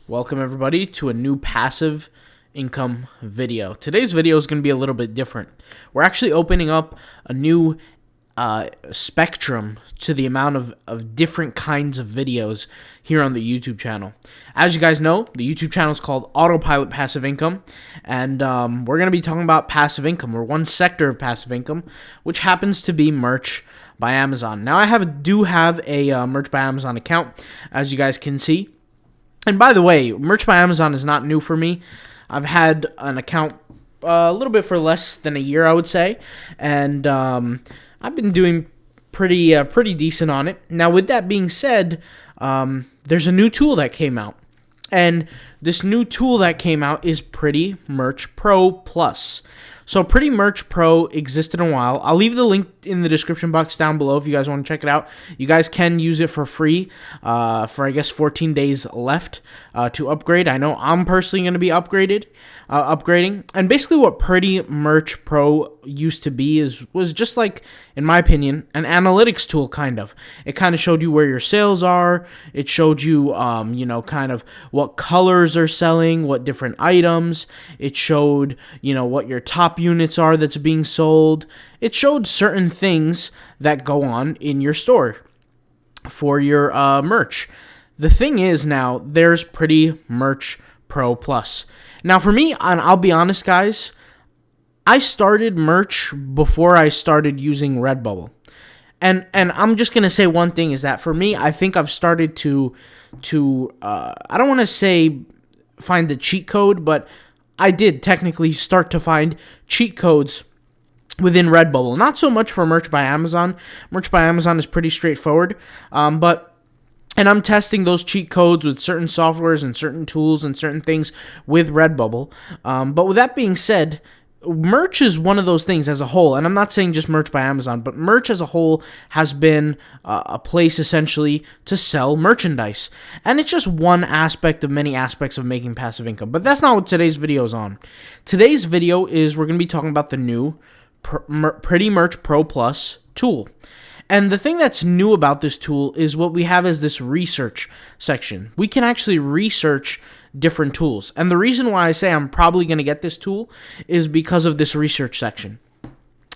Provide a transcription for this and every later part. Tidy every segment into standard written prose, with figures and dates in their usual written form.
Welcome everybody to a new passive income video. Today's video is going to be a little bit different. We're actually opening up a new spectrum to the amount of different kinds of videos here on the YouTube channel. As you guys know, the YouTube channel is called Autopilot Passive Income, and we're going to be talking about passive income, or one sector of passive income, which happens to be merch by Amazon. Now, I do have a merch by Amazon account, as you guys can see. And by the way, merch by Amazon is not new for me. I've had an account a little bit for less than a year, I would say, and I've been doing pretty decent on it. Now, with that being said, there's a new tool that came out, and this new tool that came out is Pretty Merch Pro Plus. So Pretty Merch Pro existed a while. I'll leave the link in the description box down below if you guys want to check it out. You guys can use it for free for, I guess, 14 days left to upgrade. I know I'm personally going to be upgrading. And basically what Pretty Merch Pro used to be was just like, in my opinion, an analytics tool, kind of. It kind of showed you where your sales are. It showed you, kind of what colors are selling, what different items. It showed, what your top units are that's being sold. It showed certain things that go on in your store for your merch. The thing is, now there's Pretty Merch Pro Plus. Now, for me, and I'll be honest, guys, I started merch before I started using Redbubble. And I'm just going to say one thing is that for me, I think I've started to I don't want to say find the cheat code, but I did technically start to find cheat codes within Redbubble. Not so much for merch by Amazon. Merch by Amazon is pretty straightforward, and I'm testing those cheat codes with certain softwares and certain tools and certain things with Redbubble. But with that being said, merch is one of those things as a whole, and I'm not saying just merch by Amazon, but merch as a whole has been a place essentially to sell merchandise. And it's just one aspect of many aspects of making passive income. But that's not what today's video is on. Today's video is we're going to be talking about the new Pretty Merch Pro Plus tool. And the thing that's new about this tool is what we have is this research section. We can actually research different tools. And the reason why I say I'm probably going to get this tool is because of this research section.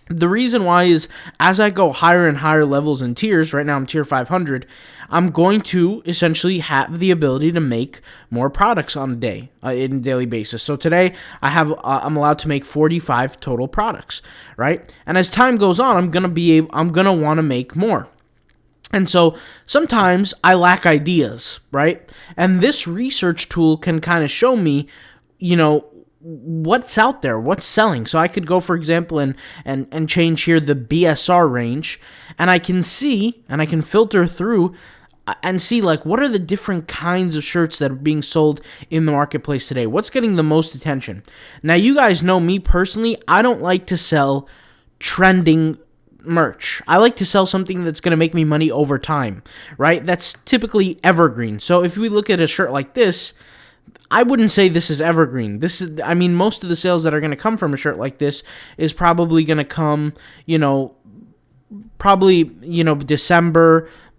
The reason why is as I go higher and higher levels and tiers, right now I'm tier 500, I'm going to essentially have the ability to make more products on a daily basis. So today I'm allowed to make 45 total products, right? And as time goes on, I'm going to want to make more. And so sometimes I lack ideas, right? And this research tool can kind of show me, what's out there, what's selling. So I could go, for example, and change here the BSR range, and I can see, and I can filter through and see, like, what are the different kinds of shirts that are being sold in the marketplace today? What's getting the most attention? Now, you guys know me personally, I don't like to sell trending merch. I like to sell something that's going to make me money over time, right? That's typically evergreen. So if we look at a shirt like this, I wouldn't say this is evergreen. Most of the sales that are going to come from a shirt like this is probably going to come, December,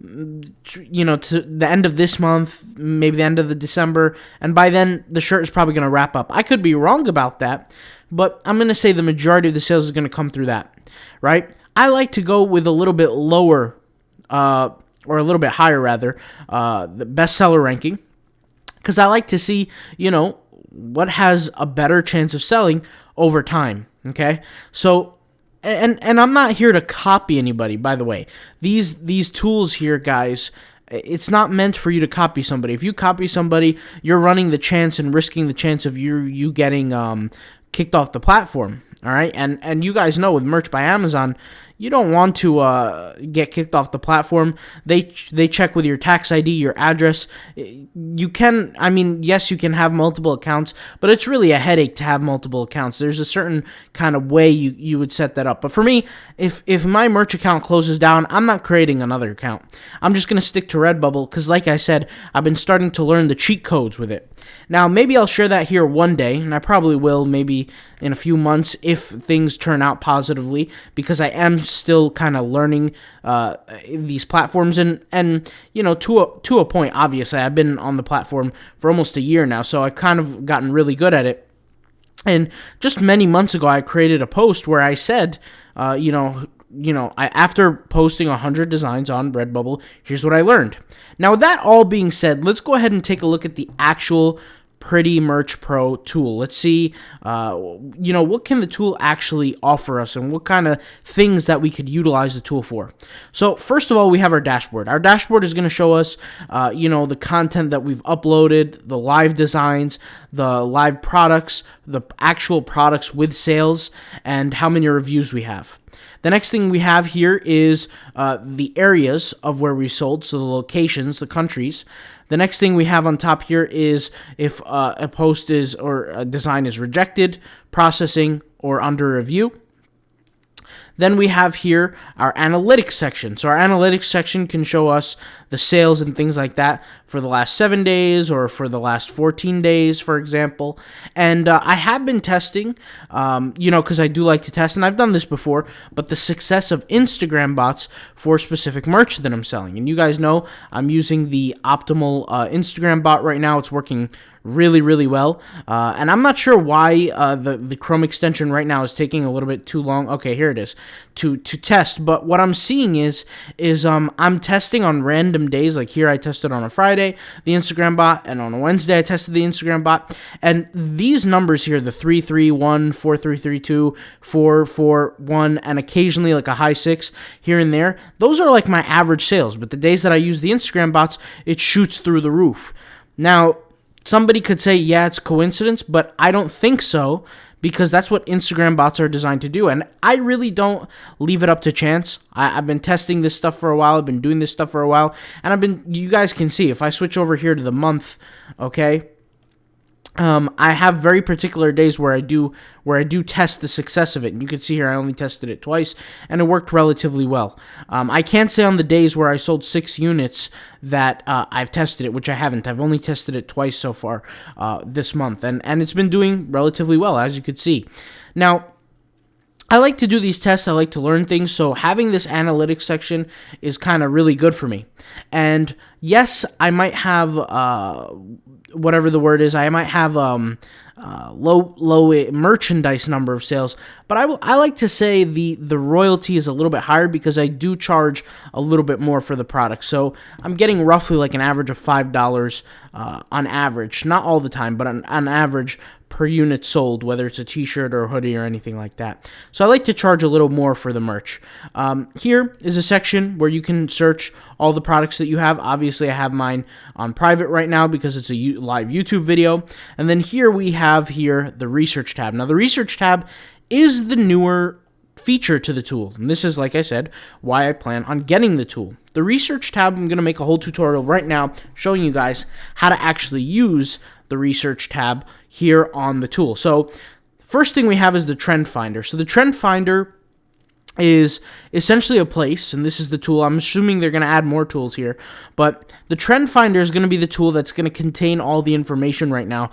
to the end of this month, maybe the end of the December, and by then the shirt is probably going to wrap up. I could be wrong about that, but I'm going to say the majority of the sales is going to come through that, right? I like to go with a little bit lower, or a little bit higher rather, the bestseller ranking, because I like to see, what has a better chance of selling over time, okay? So, and I'm not here to copy anybody, by the way. These tools here, guys, it's not meant for you to copy somebody. If you copy somebody, you're running the chance and risking the chance of you getting kicked off the platform, all right? And you guys know with merch by Amazon, you don't want to get kicked off the platform. They check with your tax ID, your address. You can, yes, you can have multiple accounts, but it's really a headache to have multiple accounts. There's a certain kind of way you would set that up. But for me, if my merch account closes down, I'm not creating another account. I'm just going to stick to Redbubble because, like I said, I've been starting to learn the cheat codes with it. Now, maybe I'll share that here one day, and I probably will maybe in a few months if things turn out positively, because I am still kind of learning these platforms, and you know, to a point. Obviously, I've been on the platform for almost a year now, so I've kind of gotten really good at it. And just many months ago, I created a post where I said, after posting 100 designs on Redbubble, here's what I learned. Now, with that all being said, let's go ahead and take a look at the actual Pretty Merch Pro tool. Let's see, what can the tool actually offer us, and what kind of things that we could utilize the tool for. So first of all, we have our dashboard. Our dashboard is going to show us, the content that we've uploaded, the live designs, the live products, the actual products with sales, and how many reviews we have. The next thing we have here is the areas of where we sold, so the locations, the countries. The next thing we have on top here is if a post is or a design is rejected, processing, or under review. Then we have here our analytics section. So our analytics section can show us the sales and things like that for the last 7 days or for the last 14 days, for example. And I have been testing, because I do like to test, and I've done this before, but the success of Instagram bots for specific merch that I'm selling. And you guys know I'm using the Optimal Instagram bot right now. It's working really, really well. And I'm not sure why the Chrome extension right now is taking a little bit too long. Okay, here it is, to test. But what I'm seeing is I'm testing on random days. Like here I tested on a Friday, the Instagram bot, and on a Wednesday I tested the Instagram bot. And these numbers here, the 331, 4332, 441, and occasionally like a high 6 here and there, those are like my average sales. But the days that I use the Instagram bots, it shoots through the roof. Now, somebody could say, yeah, it's coincidence, but I don't think so, because that's what Instagram bots are designed to do. And I really don't leave it up to chance. I've been testing this stuff for a while. I've been doing this stuff for a while. And you guys can see, if I switch over here to the month, okay, I have very particular days where I do test the success of it. And you can see here I only tested it twice, and it worked relatively well. I can't say on the days where I sold 6 units that I've tested it, which I haven't. I've only tested it twice so far this month, and it's been doing relatively well, as you could see. Now, I like to do these tests. I like to learn things, so having this analytics section is kind of really good for me. And yes, I might have whatever the word is. I might have low merchandise number of sales, but I like to say the royalty is a little bit higher because I do charge a little bit more for the product. So I'm getting roughly like an average of $5 on average, not all the time, but on average per unit sold, whether it's a t-shirt or a hoodie or anything like that. So I like to charge a little more for the merch. Here is a section where you can search all the products that you have. Obviously, I have mine on private right now because it's a live YouTube video. And then here we have the research tab. Now, the research tab is the newer feature to the tool. And this is, like I said, why I plan on getting the tool. The research tab, I'm going to make a whole tutorial right now showing you guys how to actually use the research tab here on the tool. So first thing we have is the trend finder. So the trend finder is essentially a place, and this is the tool. I'm assuming they're going to add more tools here, but the trend finder is going to be the tool that's going to contain all the information right now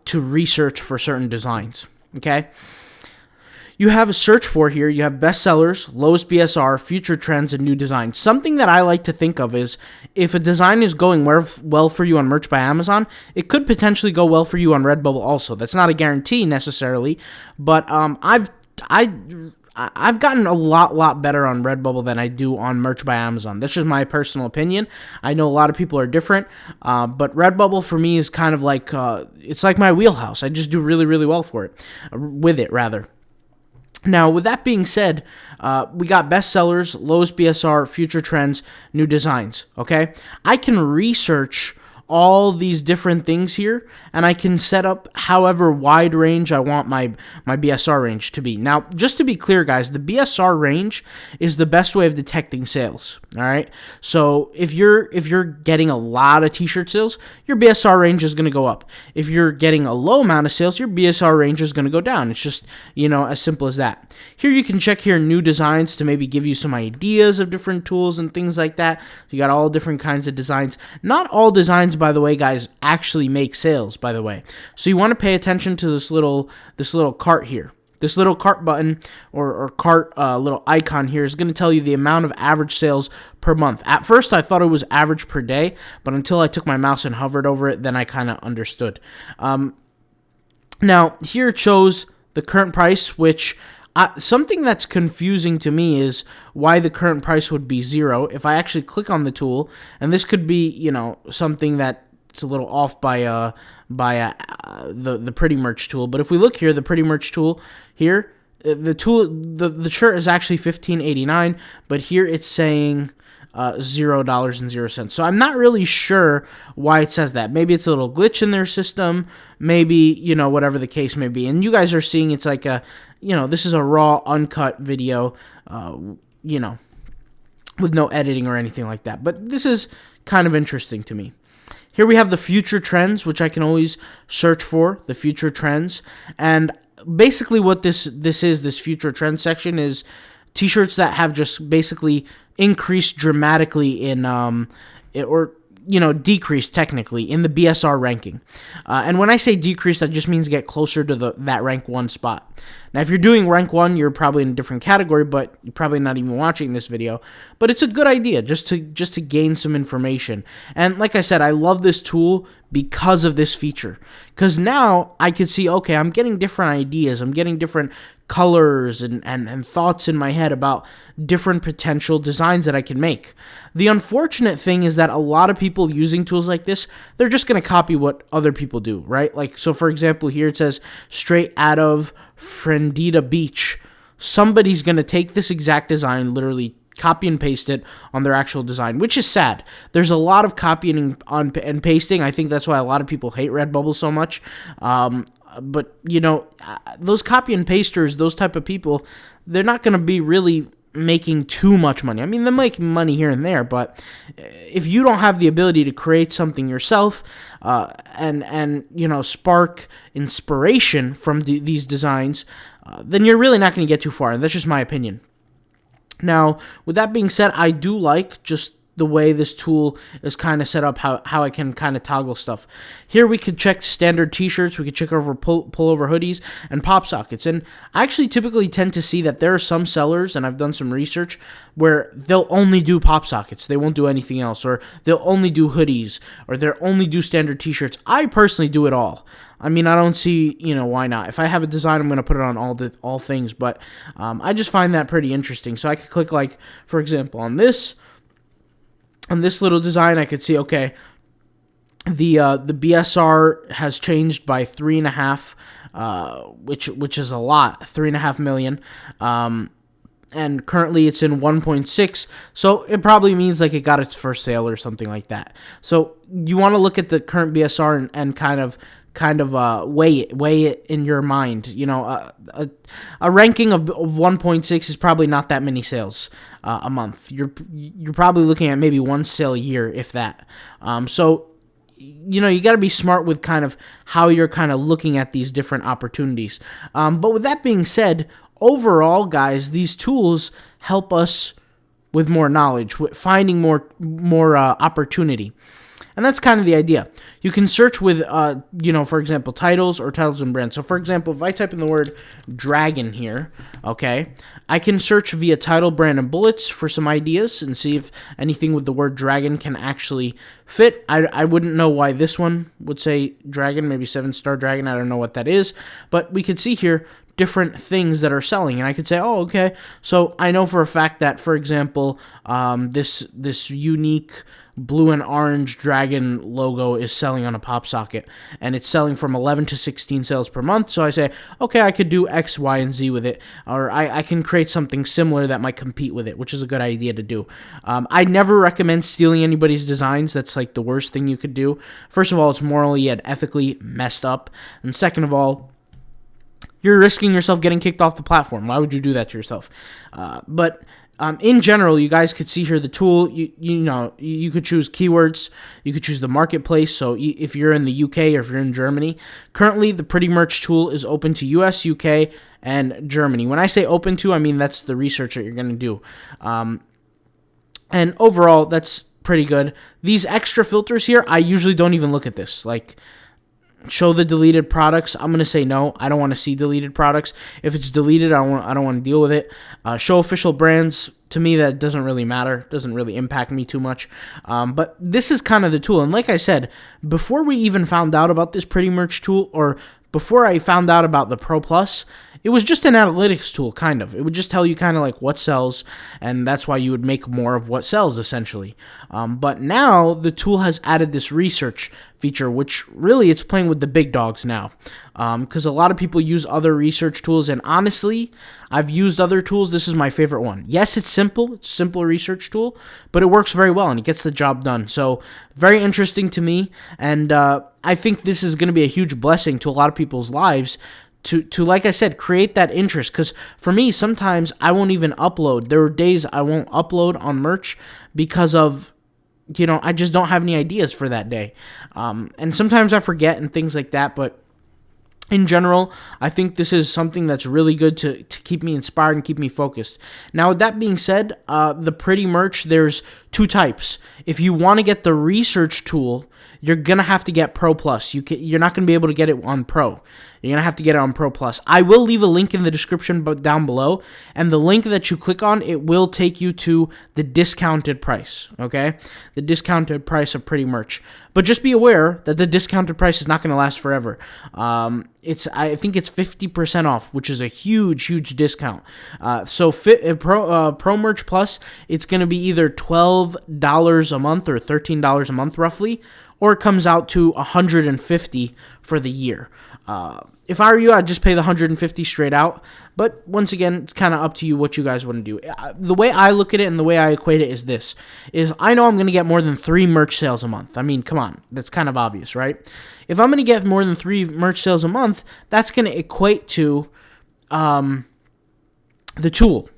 to research for certain designs. Okay. You have a search for here. You have bestsellers, lowest BSR, future trends, and new designs. Something that I like to think of is if a design is going well for you on Merch by Amazon, it could potentially go well for you on Redbubble also. That's not a guarantee necessarily, but I've gotten a lot better on Redbubble than I do on Merch by Amazon. That's just my personal opinion. I know a lot of people are different, but Redbubble for me is kind of like it's like my wheelhouse. I just do really well with it rather. Now, with that being said, we got bestsellers, lowest BSR, future trends, new designs, okay? I can research all these different things here, and I can set up however wide range I want my BSR range to be. Now, just to be clear, guys, the BSR range is the best way of detecting sales, all right? So if you're getting a lot of t-shirt sales, your BSR range is going to go up. If you're getting a low amount of sales, your BSR range is going to go down. It's just, as simple as that. Here you can check here new designs to maybe give you some ideas of different tools and things like that. You got all different kinds of designs. Not all designs, by the way, guys, actually make sales, by the way. So you want to pay attention to this little cart here. This little cart button or cart little icon here is going to tell you the amount of average sales per month. At first, I thought it was average per day, but until I took my mouse and hovered over it, then I kind of understood. Now, here it shows the current price, which something that's confusing to me is why the current price would be 0. If I actually click on the tool, and this could be, something that it's a little off by the Pretty Merch tool. But if we look here, the Pretty Merch tool here, the shirt is actually $15.89, but here it's saying $0.00. So I'm not really sure why it says that. Maybe it's a little glitch in their system. Maybe, whatever the case may be. And you guys are seeing it's like this is a raw, uncut video, with no editing or anything like that. But this is kind of interesting to me. Here we have the future trends, which I can always search for, the future trends. And basically what this future trend section is t-shirts that have just basically increased dramatically in, decreased technically in the BSR ranking. And when I say decreased, that just means get closer to that rank 1 spot. Now, if you're doing rank 1, you're probably in a different category, but you're probably not even watching this video. But it's a good idea just to gain some information. And like I said, I love this tool because of this feature. Because now I can see, okay, I'm getting different ideas. I'm getting different colors and thoughts in my head about different potential designs that I can make. The unfortunate thing is that a lot of people using tools like this, they're just going to copy what other people do, right? Like, so for example, here it says straight out of Friendita Beach. Somebody's going to take this exact design, literally copy and paste it on their actual design, which is sad. There's a lot of copying and pasting. I think that's why a lot of people hate Redbubble so much. But, those copy and pasters, those type of people, they're not going to be really making too much money. I mean, they're making money here and there, but if you don't have the ability to create something yourself and spark inspiration from these designs, then you're really not going to get too far. And that's just my opinion. Now, with that being said, I do like just the way this tool is kind of set up, how I can kind of toggle stuff. Here we could check standard t-shirts, we could check over pullover hoodies, and pop sockets. And I actually typically tend to see that there are some sellers, and I've done some research, where they'll only do pop sockets. They won't do anything else, or they'll only do hoodies, or they'll only do standard t-shirts. I personally do it all. I mean, I don't see, why not? If I have a design, I'm going to put it on all things, but I just find that pretty interesting. So I could click, like, for example, on this little design, I could see, okay, the BSR has changed by 3.5, which is a lot, 3.5 million, and currently it's in 1.6, so it probably means like it got its first sale or something like that. So you want to look at the current BSR and kind of weigh it in your mind. A ranking of 1.6 is probably not that many sales a month. You're probably looking at maybe one sale a year, if that. So you got to be smart with kind of how you're kind of looking at these different opportunities. But with that being said, overall, guys, these tools help us with more knowledge, with finding more opportunity. And that's kind of the idea. You can search with, for example, titles or titles and brands. So, for example, if I type in the word dragon here, okay, I can search via title, brand, and bullets for some ideas and see if anything with the word dragon can actually fit. I wouldn't know why this one would say dragon, maybe 7-star dragon. I don't know what that is. But we could see here different things that are selling, and I could say, oh, okay, so I know for a fact that, for example, this unique blue and orange dragon logo is selling on a pop socket, and it's selling from 11 to 16 sales per month. So I say, okay, I could do X, Y, and Z with it, or I can create something similar that might compete with it, which is a good idea to do. I never recommend stealing anybody's designs. That's like the worst thing you could do. First of all, it's morally and ethically messed up, and second of all, you're risking yourself getting kicked off the platform. Why would you do that to yourself? But in general, you guys could see here the tool. You could choose keywords. You could choose the marketplace. So if you're in the UK or if you're in Germany, currently the Pretty Merch tool is open to US, UK, and Germany. When I say open to, I mean that's the research that you're going to do. And overall, that's pretty good. These extra filters here, I usually don't even look at this. Like, show the deleted products. I'm gonna say no. I don't want to see deleted products. If it's deleted, I don't want to deal with it. Show official brands. To me, that doesn't really matter. Doesn't really impact me too much. But this is kind of the tool. And like I said, before we even found out about this Pretty Merch tool, or before I found out about the Pro Plus, it was just an analytics tool, kind of. It would just tell you kind of like what sells, and that's why you would make more of what sells, essentially. But now the tool has added this research feature, which really it's playing with the big dogs now. Because a lot of people use other research tools, and honestly, I've used other tools. This is my favorite one. Yes, it's simple. It's a simple research tool, but it works very well, and it gets the job done. So very interesting to me, and I think this is going to be a huge blessing to a lot of people's lives to like I said, create that interest. Because for me, sometimes I won't even upload. There are days I won't upload on merch because of, I just don't have any ideas for that day. And sometimes I forget and things like that, but in general, I think this is something that's really good to keep me inspired and keep me focused. Now, with that being said, the Pretty Merch, there's two types. If you want to get the research tool, you're going to have to get Pro Plus. You're not going to be able to get it on Pro. You're going to have to get it on Pro Plus. I will leave a link in the description down below, and the link that you click on, it will take you to the discounted price, okay? The discounted price of Pretty Merch. But just be aware that the discounted price is not going to last forever. I think it's 50% off, which is a huge, huge discount. So Pro Merch Plus, it's going to be either $12 a month or $13 a month roughly, or it comes out to $150 for the year. If I were you, I'd just pay the $150 straight out. But once again, it's kind of up to you what you guys want to do. The way I look at it and the way I equate it is this: I know I'm going to get more than 3 merch sales a month. I mean, come on, that's kind of obvious, right? If I'm going to get more than 3 merch sales a month, that's going to equate to the tool.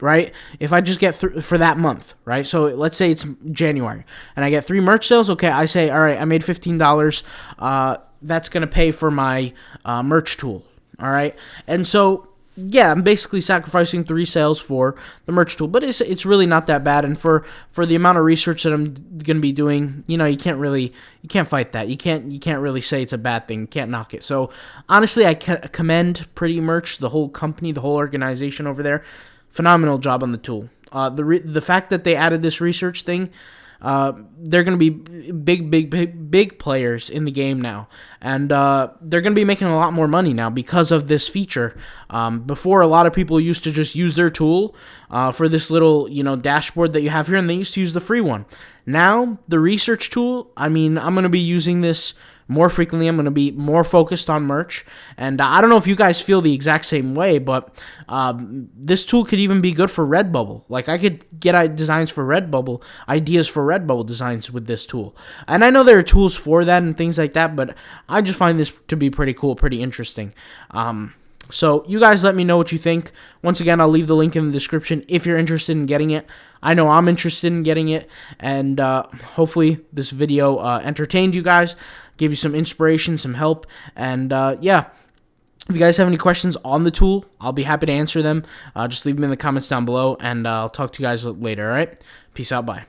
Right? If I just get for that month, right? So let's say it's January and I get 3 merch sales. Okay, I say, all right, I made $15. That's going to pay for my merch tool. All right. And so, yeah, I'm basically sacrificing 3 sales for the merch tool, but it's really not that bad. And for the amount of research that I'm going to be doing, you can't fight that. You can't really say it's a bad thing. You can't knock it. So honestly, I commend Pretty Merch, the whole company, the whole organization over there. Phenomenal job on the tool. The fact that they added this research thing, they're going to be big players in the game now, and they're going to be making a lot more money now because of this feature. Before, a lot of people used to just use their tool for this little dashboard that you have here, and they used to use the free one. Now the research tool, I mean, I'm going to be using this more frequently. I'm going to be more focused on merch, and I don't know if you guys feel the exact same way, but this tool could even be good for Redbubble. Like, I could get designs for Redbubble, ideas for Redbubble designs with this tool. And I know there are tools for that and things like that, but I just find this to be pretty cool, pretty interesting. So you guys let me know what you think. Once again, I'll leave the link in the description if you're interested in getting it. I know I'm interested in getting it, and hopefully this video entertained you guys, gave you some inspiration, some help, and yeah. If you guys have any questions on the tool, I'll be happy to answer them. Just leave them in the comments down below, and I'll talk to you guys later, all right? Peace out, bye.